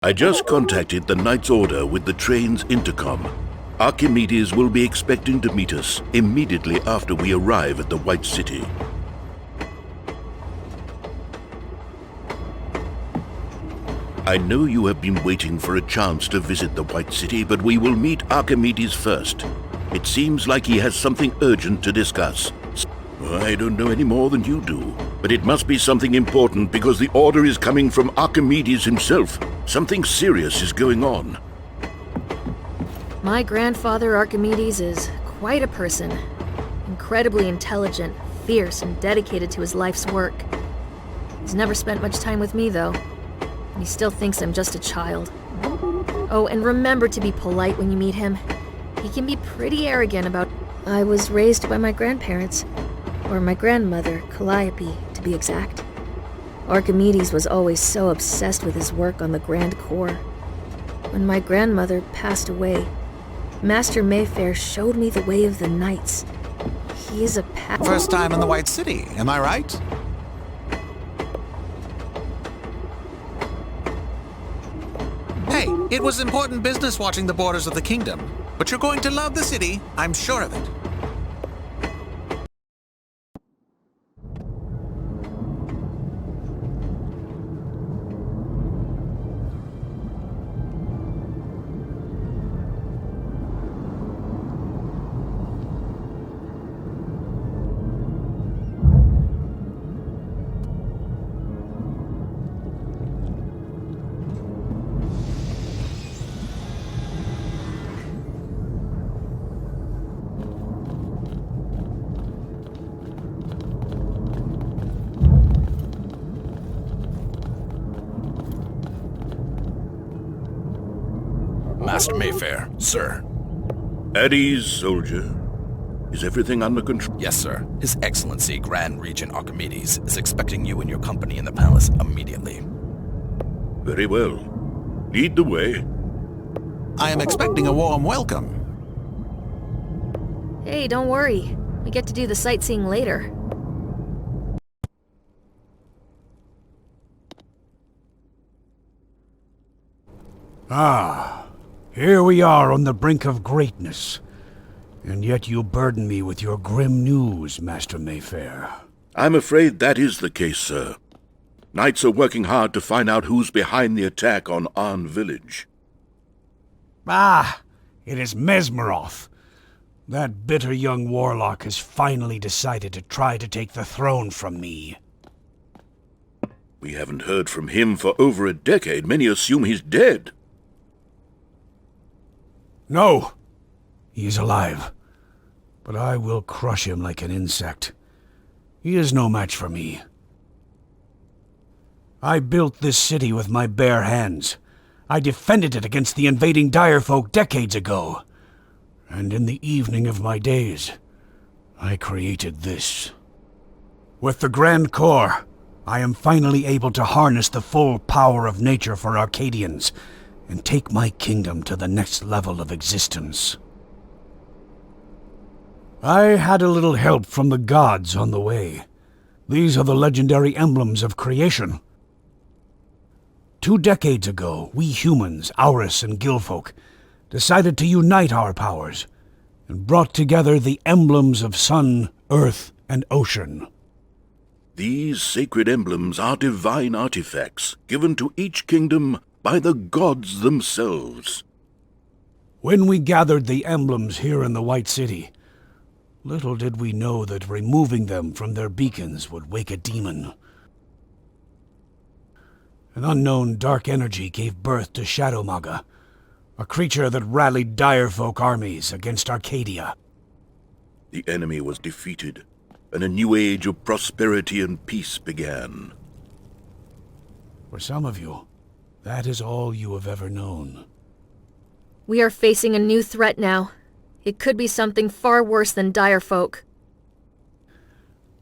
I just contacted the Knight's Order with the train's intercom. Archimedes will be expecting to meet us immediately after we arrive at the White City. I know you have been waiting for a chance to visit the White City, but we will meet Archimedes first. It seems like he has something urgent to discuss. I don't know any more than you do, but it must be something important because the order is coming from Archimedes himself. Something serious is going on. My grandfather Archimedes is quite a person. Incredibly intelligent, fierce, and dedicated to his life's work. He's never spent much time with me, though. And he still thinks I'm just a child. Oh, and remember to be polite when you meet him. He can be pretty arrogant about... I was raised by my grandparents. Or my grandmother, Calliope, to be exact. Archimedes was always so obsessed with his work on the Grand Core. When my grandmother passed away, Master Mayfair showed me the way of the knights. He is a First time in the White City, am I right? Hey, it was important business watching the borders of the kingdom. But you're going to love the city, I'm sure of it. Master Mayfair, sir. At ease, soldier. Is everything under control? Yes, sir. His Excellency Grand Regent Archimedes is expecting you and your company in the palace immediately. Very well. Lead the way. I am expecting a warm welcome. Hey, don't worry. We get to do the sightseeing later. Ah, here we are on the brink of greatness. And yet you burden me with your grim news, Master Mayfair. I'm afraid that is the case, sir. Knights are working hard to find out who's behind the attack on Arn Village. Ah, it is Mesmeroth. That bitter young warlock has finally decided to try to take the throne from me. We haven't heard from him for over a decade. Many assume he's dead. No, he is alive. But I will crush him like an insect. He is no match for me. I built this city with my bare hands. I defended it against the invading dire folk decades ago. And in the evening of my days, I created this. With the Grand Core, I am finally able to harness the full power of nature for Arcadians and take my kingdom to the next level of existence. I had a little help from the gods on the way. These are the legendary emblems of creation. 2 decades ago, we humans, Aurus and Gilfolk, decided to unite our powers and brought together the emblems of sun, earth, and ocean. These sacred emblems are divine artifacts given to each kingdom by the gods themselves. When we gathered the emblems here in the White City, little did we know that removing them from their beacons would wake a demon. An unknown dark energy gave birth to Shadowmaga, a creature that rallied direfolk armies against Arcadia. The enemy was defeated, and a new age of prosperity and peace began. For some of you, that is all you have ever known. We are facing a new threat now. It could be something far worse than direfolk.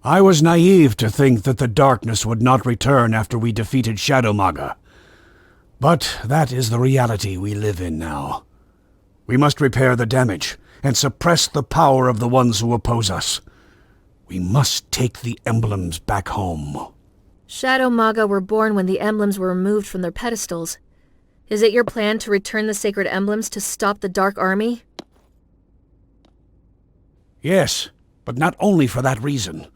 I was naive to think that the darkness would not return after we defeated Shadowmaga. But that is the reality we live in now. We must repair the damage and suppress the power of the ones who oppose us. We must take the emblems back home. Shadowmaga were born when the emblems were removed from their pedestals. Is it your plan to return the sacred emblems to stop the Dark Army? Yes, but not only for that reason.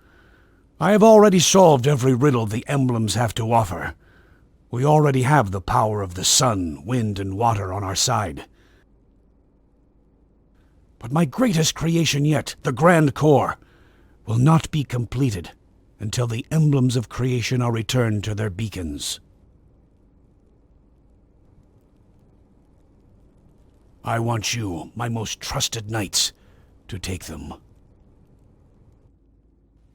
I have already solved every riddle the emblems have to offer. We already have the power of the sun, wind, and water on our side. But my greatest creation yet, the Grand Core, will not be completed until the emblems of creation are returned to their beacons. I want you, my most trusted knights, to take them.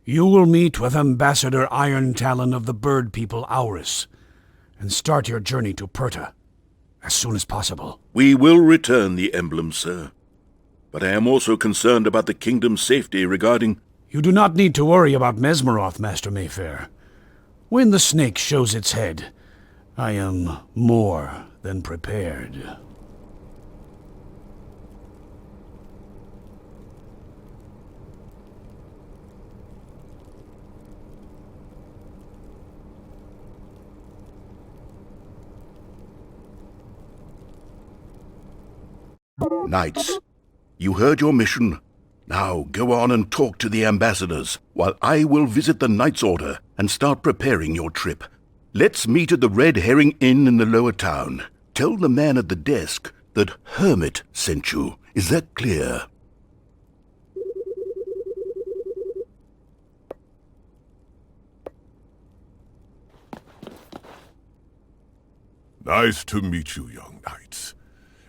You will meet with Ambassador Iron Talon of the Bird People Auris, and start your journey to Pirta as soon as possible. We will return the emblem, sir. But I am also concerned about the kingdom's safety regarding... You do not need to worry about Mesmeroth, Master Mayfair. When the snake shows its head, I am more than prepared. Knights, you heard your mission. Now go on and talk to the ambassadors, while I will visit the Knights' Order and start preparing your trip. Let's meet at the Red Herring Inn in the lower town. Tell the man at the desk that Hermit sent you. Is that clear? Nice to meet you, young knights.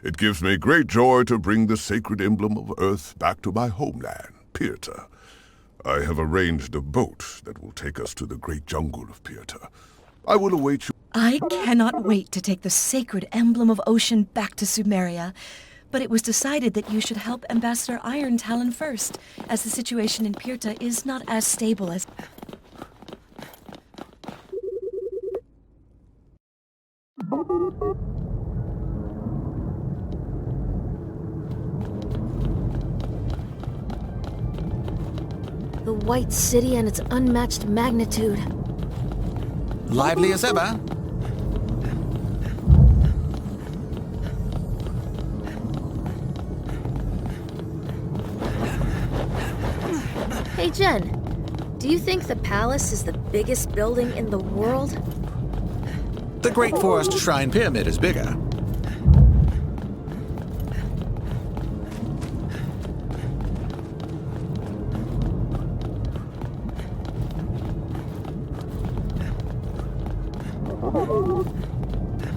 It gives me great joy to bring the sacred emblem of Earth back to my homeland, Pirta. I have arranged a boat that will take us to the great jungle of Pirta. I will await you. I cannot wait to take the sacred emblem of ocean back to Sumeria, but it was decided that you should help Ambassador Iron Talon first, as the situation in Pirta is not as stable as... The White City and its unmatched magnitude. Lively as ever. Hey, Jen. Do you think the palace is the biggest building in the world? The Great Forest Shrine Pyramid is bigger.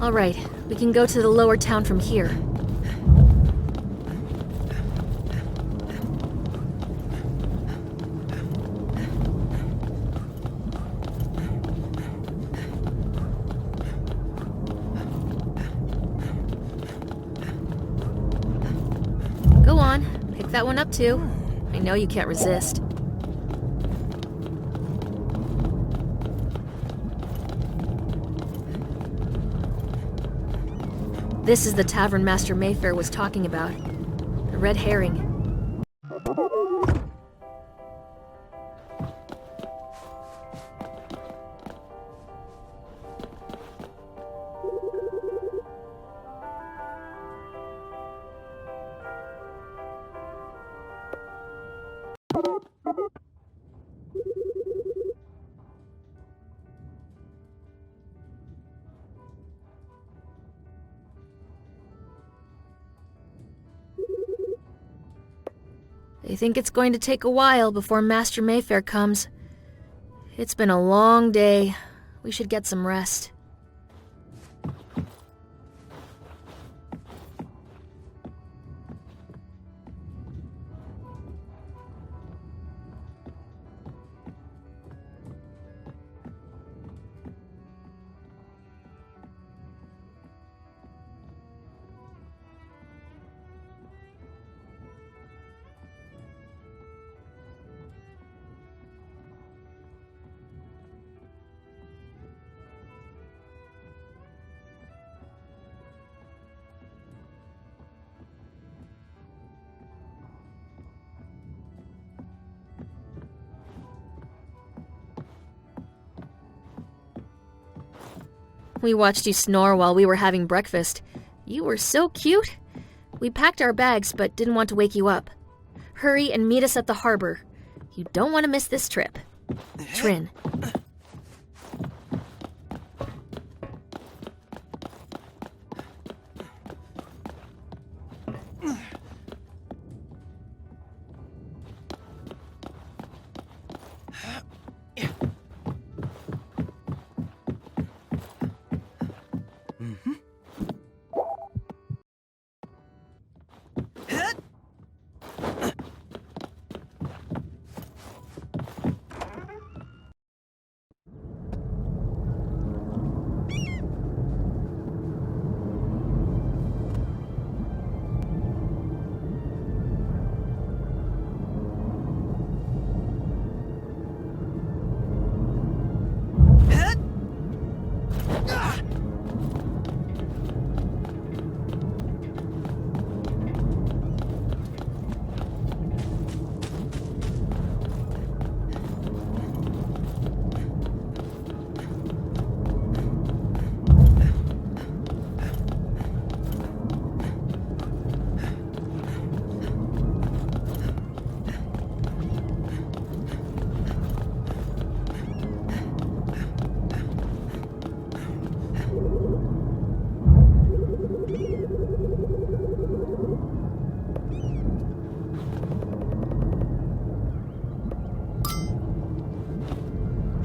All right, we can go to the lower town from here. Go on, pick that one up too. I know you can't resist. This is the tavern Master Mayfair was talking about. The Red Herring. They think it's going to take a while before Master Mayfair comes. It's been a long day. We should get some rest. We watched you snore while we were having breakfast. You were so cute. We packed our bags but didn't want to wake you up. Hurry and meet us at the harbor. You don't want to miss this trip. Trin.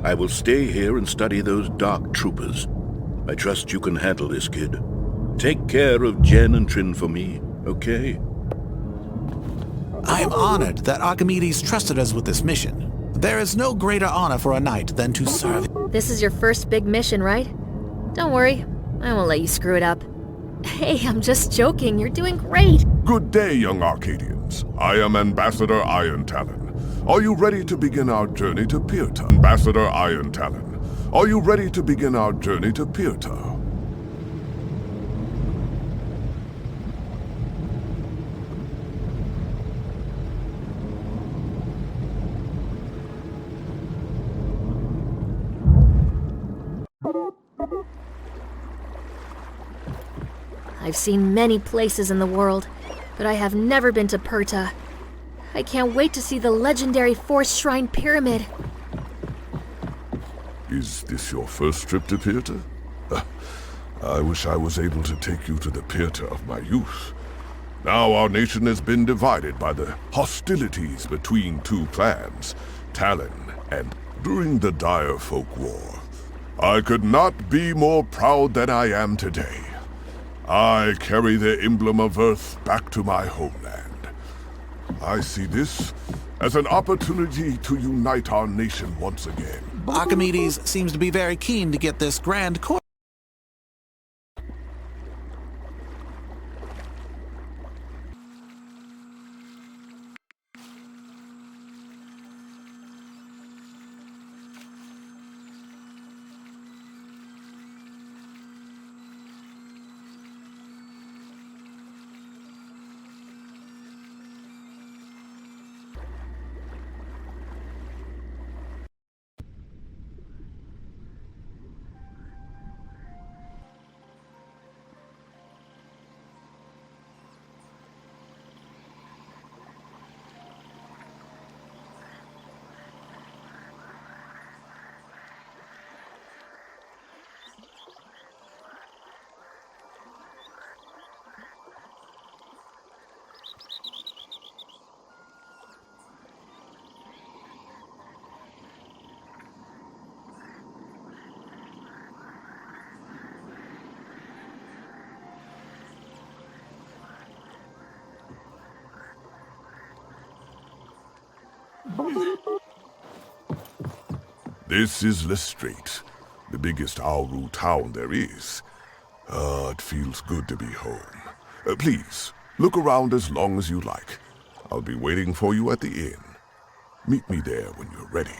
I will stay here and study those dark troopers. I trust you can handle this, kid. Take care of Jen and Trin for me, okay? I am honored that Archimedes trusted us with this mission. There is no greater honor for a knight than to serve. This is your first big mission, right? Don't worry, I won't let you screw it up. Hey, I'm just joking. You're doing great. Good day, young Arcadians. I am Ambassador Iron Talon. Are you ready to begin our journey to Pirta? Ambassador Iron Talon. Are you ready to begin our journey to Pirta? I've seen many places in the world, but I have never been to Pirta. I can't wait to see the legendary Force Shrine Pyramid. Is this your first trip to Pirta? I wish I was able to take you to the Pirta of my youth. Now our nation has been divided by the hostilities between two clans, Talon and during the Dire Folk War. I could not be more proud than I am today. I carry the emblem of Earth back to my homeland. I see this as an opportunity to unite our nation once again. Archimedes seems to be very keen to get this grand course. This is Lestrade, the biggest Auru town there is. It feels good to be home. Please, look around as long as you like. I'll be waiting for you at the inn. Meet me there when you're ready.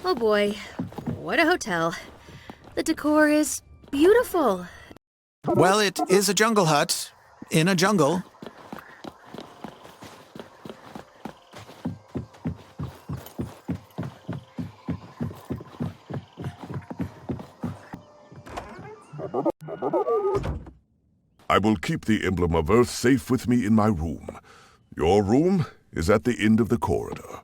Oh boy, what a hotel. The decor is beautiful. Well, it is a jungle hut in a jungle. I will keep the emblem of Earth safe with me in my room. Your room is at the end of the corridor.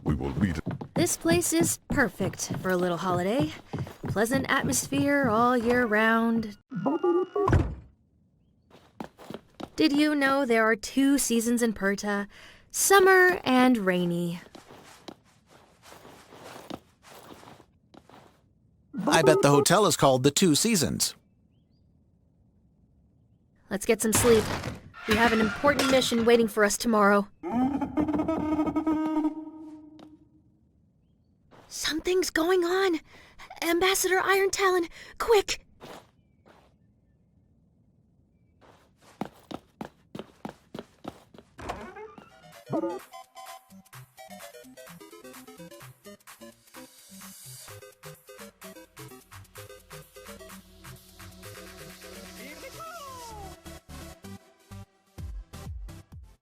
We will meet. This place is perfect for a little holiday. Pleasant atmosphere all year round. Did you know there are 2 seasons in Pirta? Summer and rainy. I bet the hotel is called the Two Seasons. Let's get some sleep. We have an important mission waiting for us tomorrow. Something's going on! Ambassador Iron Talon, quick!